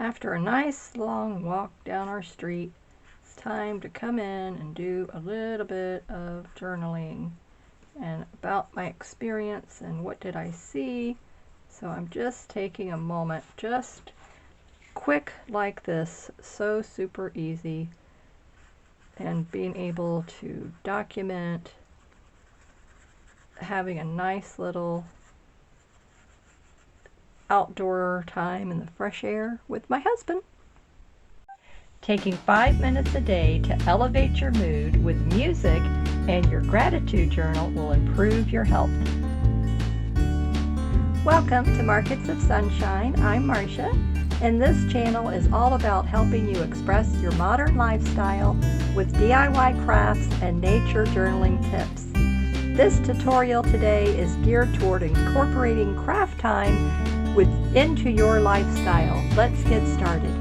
After a nice long walk down our street, it's time to come in and do a little bit of journaling and about my experience and what did I see. So I'm just taking a moment, just quick like this, so super easy, and being able to document having a nice little outdoor time in the fresh air with my husband. Taking 5 minutes a day to elevate your mood with music and your gratitude journal will improve your health. Welcome to Markets of Sunshine. I'm Marsha, and this channel is all about helping you express your modern lifestyle with DIY crafts and nature journaling tips. This tutorial today is geared toward incorporating craft time into your lifestyle. Let's get started.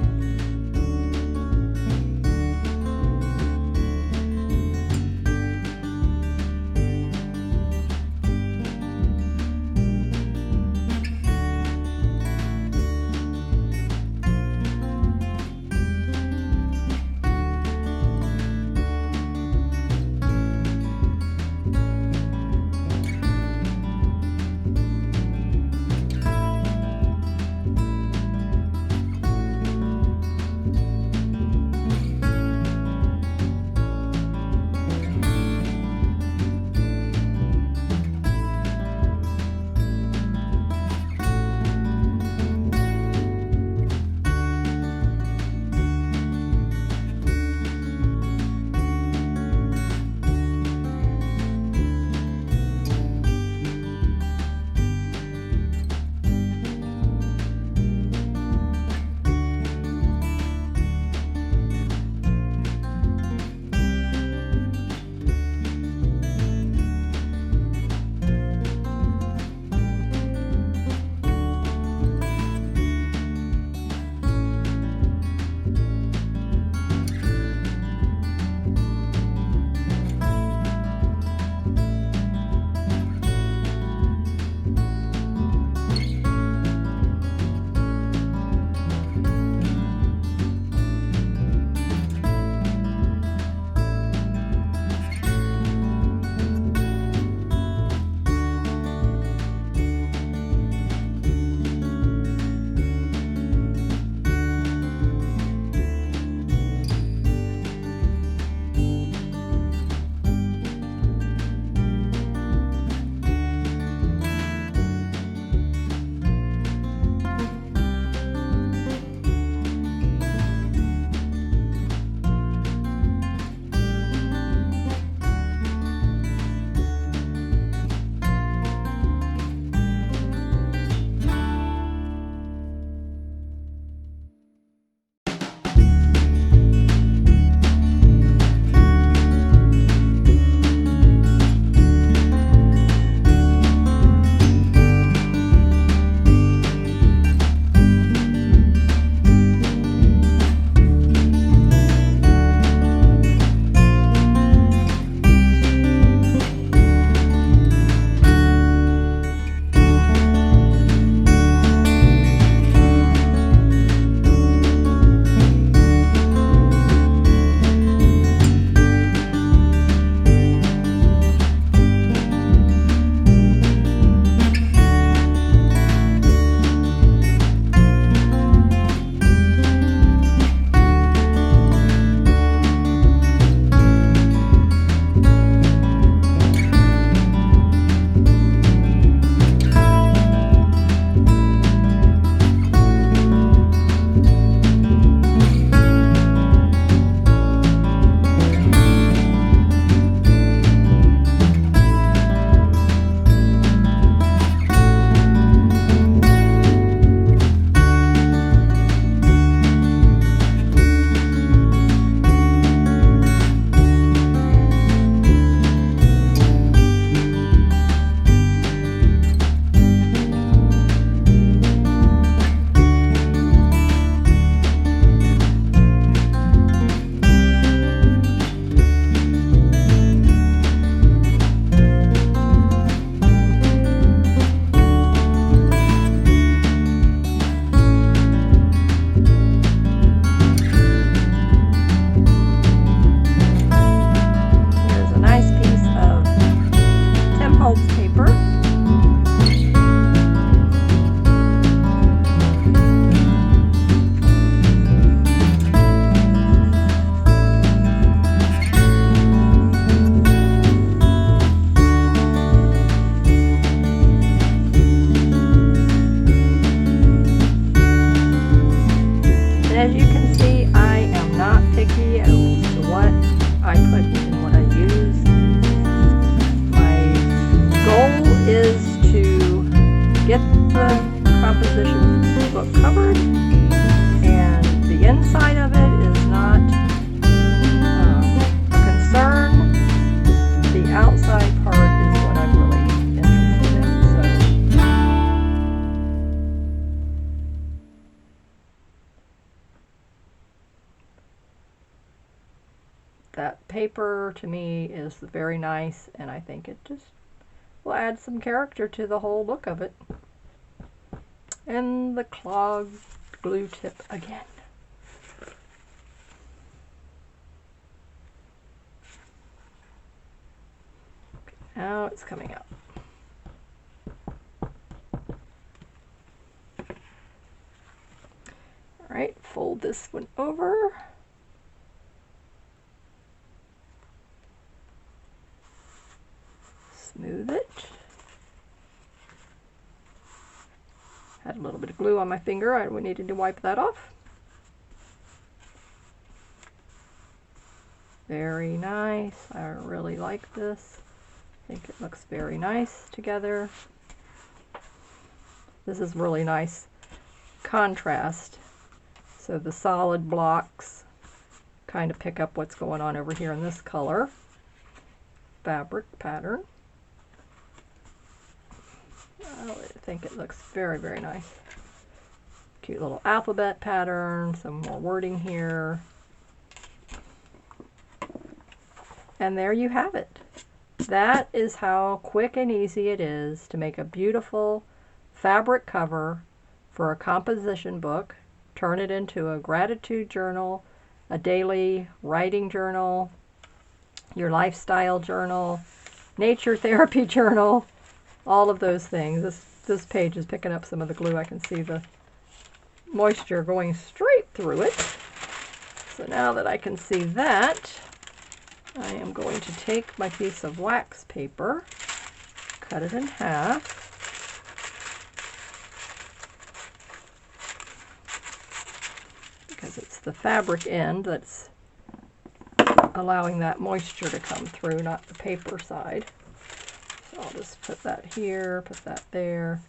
that paper to me is very nice, and I think it just will add some character to the whole look of it. And the clogged glue tip again. Now it's coming out. All right, fold this one over. Smooth it. Had a little bit of glue on my finger. I needed to wipe that off. Very nice. I really like this. I think it looks very nice together. This is really nice contrast. So the solid blocks kind of pick up what's going on over here in this color fabric pattern. I think it looks very, very nice. Cute little alphabet pattern, some more wording here. And there you have it. That is how quick and easy it is to make a beautiful fabric cover for a composition book. Turn it into a gratitude journal, a daily writing journal, your lifestyle journal, nature therapy journal, all of those things. This page is picking up some of the glue. I can see the moisture going straight through it. So now that I can see that, I am going to take my piece of wax paper, cut it in half, because it's the fabric end that's allowing that moisture to come through, not the paper side. So I'll just put that here, put that there,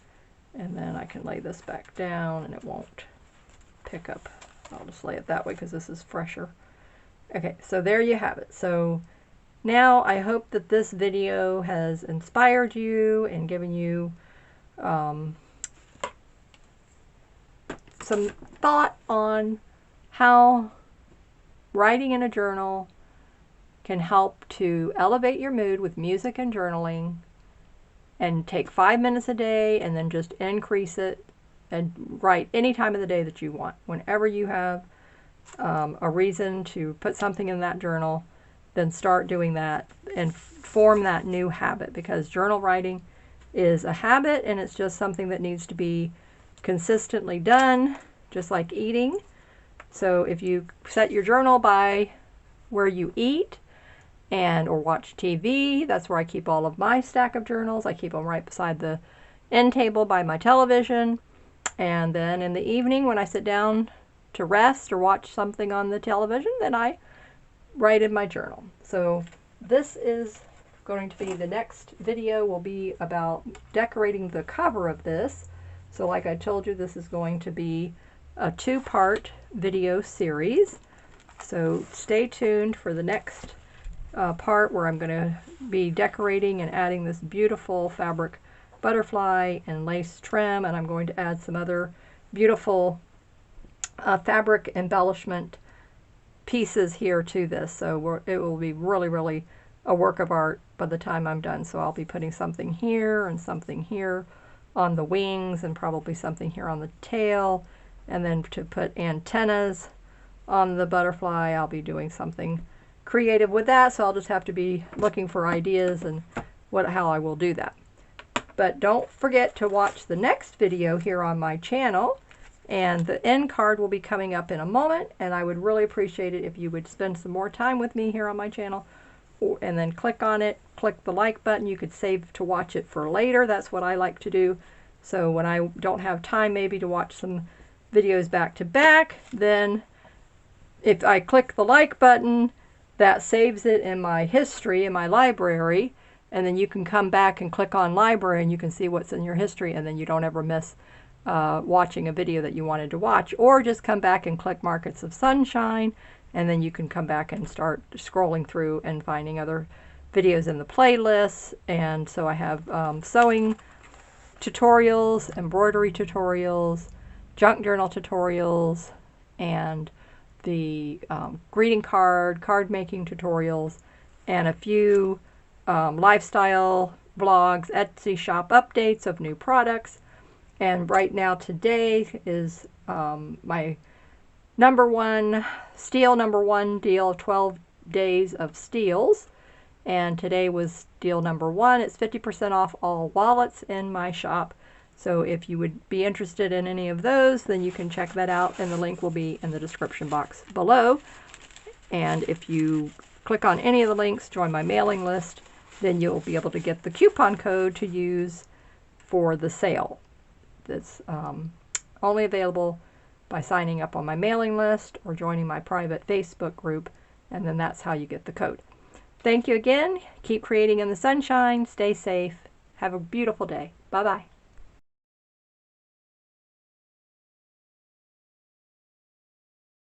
and then I can lay this back down and it won't pick up. I'll just lay it that way because this is fresher. Okay, so there you have it. So now I hope that this video has inspired you and given you some thought on how writing in a journal can help to elevate your mood with music and journaling, and take 5 minutes a day and then just increase it and write any time of the day that you want. Whenever you have a reason to put something in that journal, then start doing that and form that new habit, because journal writing is a habit and it's just something that needs to be consistently done, just like eating. So if you set your journal by where you eat and or watch TV, that's where I keep all of my stack of journals. I keep them right beside the end table by my television. And then in the evening when I sit down to rest or watch something on the television, then I write in my journal. So this is going to be, the next video will be about decorating the cover of this. So like I told you, this is going to be a 2-part video series. So stay tuned for the next part where I'm going to be decorating and adding this beautiful fabric butterfly and lace trim, and I'm going to add some other beautiful fabric embellishment pieces here to this. So it will be really, really a work of art by the time I'm done. So I'll be putting something here and something here on the wings, and probably something here on the tail, and then to put antennas on the butterfly, I'll be doing something creative with that. So I'll just have to be looking for ideas and how I will do that. But don't forget to watch the next video here on my channel, and the end card will be coming up in a moment, and I would really appreciate it if you would spend some more time with me here on my channel, and then click on it, click the like button. You could save to watch it for later. That's what I like to do. So when I don't have time maybe to watch some videos back to back, then if I click the like button, that saves it in my history, in my library, and then you can come back and click on library and you can see what's in your history, and then you don't ever miss watching a video that you wanted to watch. Or just come back and click Markets of Sunshine, and then you can come back and start scrolling through and finding other videos in the playlist. And so I have sewing tutorials, embroidery tutorials, junk journal tutorials, and the greeting card making tutorials, and a few lifestyle vlogs, Etsy shop updates of new products. And right now, today is my number one deal of 12 days of steals. And today was deal number 1. It's 50% off all wallets in my shop. So if you would be interested in any of those, then you can check that out, and the link will be in the description box below. And if you click on any of the links, join my mailing list, then you'll be able to get the coupon code to use for the sale. That's only available by signing up on my mailing list or joining my private Facebook group, and then that's how you get the code. Thank you again. Keep creating in the sunshine. Stay safe. Have a beautiful day. Bye-bye.